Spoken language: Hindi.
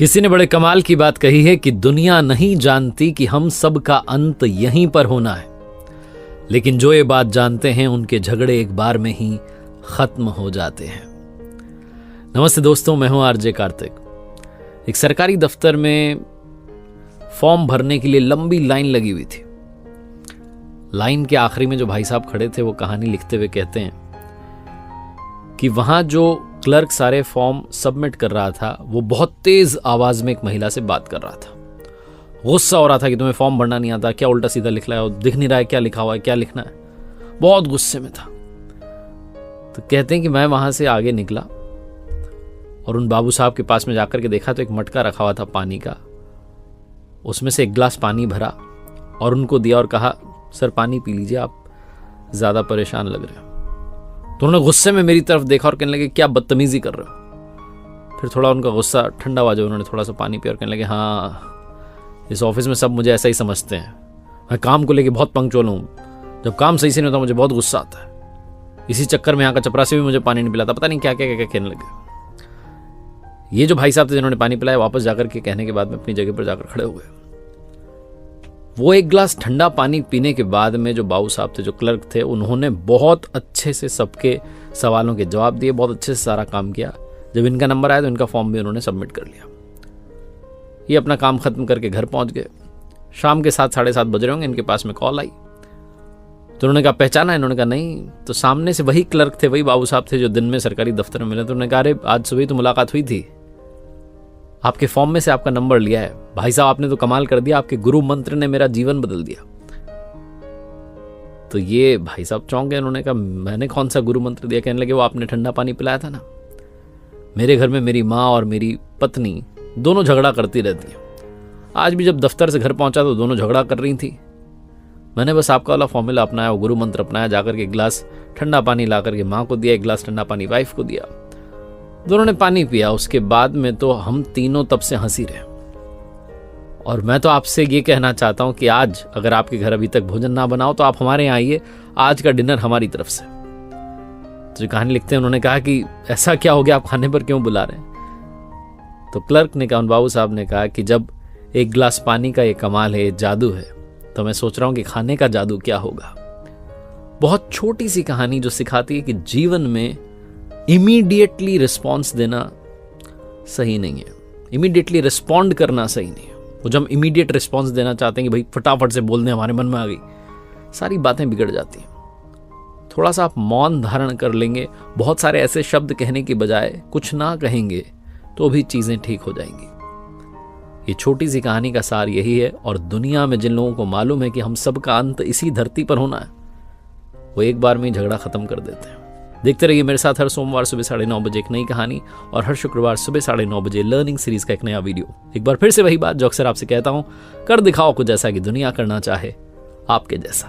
किसी ने बड़े कमाल की बात कही है कि दुनिया नहीं जानती कि हम सब का अंत यहीं पर होना है, लेकिन जो ये बात जानते हैं उनके झगड़े एक बार में ही खत्म हो जाते हैं। नमस्ते दोस्तों, मैं हूं आरजे कार्तिक। एक सरकारी दफ्तर में फॉर्म भरने के लिए लंबी लाइन लगी हुई थी। लाइन के आखिरी में जो भाई साहब खड़े थे वो कहानी लिखते हुए कहते हैं कि वहां जो क्लर्क सारे फॉर्म सबमिट कर रहा था वो बहुत तेज आवाज में एक महिला से बात कर रहा था। गुस्सा हो रहा था कि तुम्हें फॉर्म भरना नहीं आता, क्या उल्टा सीधा लिख रहा है, दिख नहीं रहा है क्या लिखा हुआ है, क्या लिखना है। बहुत गुस्से में था। तो कहते हैं कि मैं वहां से आगे निकला और उन बाबू साहब के पास में जाकर के देखा तो एक मटका रखा हुआ था पानी का। उसमें से एक गिलास पानी भरा और उनको दिया और कहा, सर पानी पी लीजिए, आप ज्यादा परेशान लग रहे हो। तो उन्होंने गुस्से में मेरी तरफ देखा और कहने लगे, क्या बदतमीजी कर रहे हो। फिर थोड़ा उनका गुस्सा ठंडा हुआ, जो उन्होंने थोड़ा सा पानी पिया और कहने लगे, हाँ इस ऑफिस में सब मुझे ऐसा ही समझते हैं, मैं काम को लेके बहुत पंक्चुअल हूँ, जब काम सही से नहीं होता मुझे बहुत गुस्सा आता है। इसी चक्कर में यहाँ का चपरासी भी मुझे पानी नहीं पिलाता, पता नहीं क्या क्या क्या कहने लगे। ये जो भाई साहब थे जिन्होंने पानी पिलाया, वापस जाकर के कहने के बाद में अपनी जगह पर जाकर खड़े हो गए। वो एक गिलास ठंडा पानी पीने के बाद में जो बाबू साहब थे, जो क्लर्क थे, उन्होंने बहुत अच्छे से सबके सवालों के जवाब दिए, बहुत अच्छे से सारा काम किया। जब इनका नंबर आया तो इनका फॉर्म भी उन्होंने सबमिट कर लिया। ये अपना काम खत्म करके घर पहुंच गए। शाम के 7, 7:30 बज रहे होंगे, इनके पास में कॉल आई। तो उन्होंने कहा, पहचाना? इन्होंने कहा नहीं। तो सामने से वही क्लर्क थे, वही बाबू साहब थे जो दिन में सरकारी दफ्तर में मिले। तो उन्होंने कहा, अरे आज सुबह तो मुलाकात हुई थी, आपके फॉर्म में से आपका नंबर लिया है। भाई साहब आपने तो कमाल कर दिया, आपके गुरु मंत्र ने मेरा जीवन बदल दिया। तो ये भाई साहब चौंक गए। उन्होंने कहा, मैंने कौन सा गुरु मंत्र दिया? कहने लगे, वो आपने ठंडा पानी पिलाया था ना। मेरे घर में मेरी माँ और मेरी पत्नी दोनों झगड़ा करती रहती है। आज भी जब दफ्तर से घर पहुंचा तो दोनों झगड़ा कर रही थी। मैंने बस आपका वाला फॉर्मूला अपनाया, वो गुरु मंत्र अपनाया, जाकर के एक गिलास ठंडा पानी ला करके माँ को दिया, एक गिलास ठंडा पानी वाइफ को दिया। दोनों ने पानी पिया। उसके बाद में तो हम तीनों तब से हंसी रहे। और मैं तो आपसे ये कहना चाहता हूं कि आज अगर आपके घर अभी तक भोजन ना बनाओ तो आप हमारे यहाँ आइए, आज का डिनर हमारी तरफ से। तो जो कहानी लिखते हैं उन्होंने कहा कि ऐसा क्या हो गया, आप खाने पर क्यों बुला रहे हैं? तो क्लर्क ने कहा, उन बाबू साहब ने कहा कि जब एक गिलास पानी का ये कमाल है, ये जादू है, तो मैं सोच रहा हूं कि खाने का जादू क्या होगा। बहुत छोटी सी कहानी जो सिखाती है कि जीवन में इमीडिएटली रिस्पॉन्स देना सही नहीं है, इमीडिएटली रिस्पॉन्ड करना सही नहीं है। वो जब हम इमीडिएट रिस्पॉन्स देना चाहते हैं कि भाई फटाफट से बोल दें, हमारे मन में आ गई, सारी बातें बिगड़ जाती हैं। थोड़ा सा आप मौन धारण कर लेंगे, बहुत सारे ऐसे शब्द कहने की बजाय कुछ ना कहेंगे तो भी चीजें ठीक हो जाएंगी। ये छोटी सी कहानी का सार यही है। और दुनिया में जिन लोगों को मालूम है कि हम सब का अंत इसी धरती पर होना है, वो एक बार में ही झगड़ा खत्म कर देते हैं। देखते रहिए मेरे साथ हर सोमवार सुबह 9:30 बजे एक नई कहानी और हर शुक्रवार सुबह 9:30 बजे लर्निंग सीरीज का एक नया वीडियो। एक बार फिर से वही बात जो अक्सर आपसे कहता हूं, कर दिखाओ कुछ ऐसा कि दुनिया करना चाहे आपके जैसा।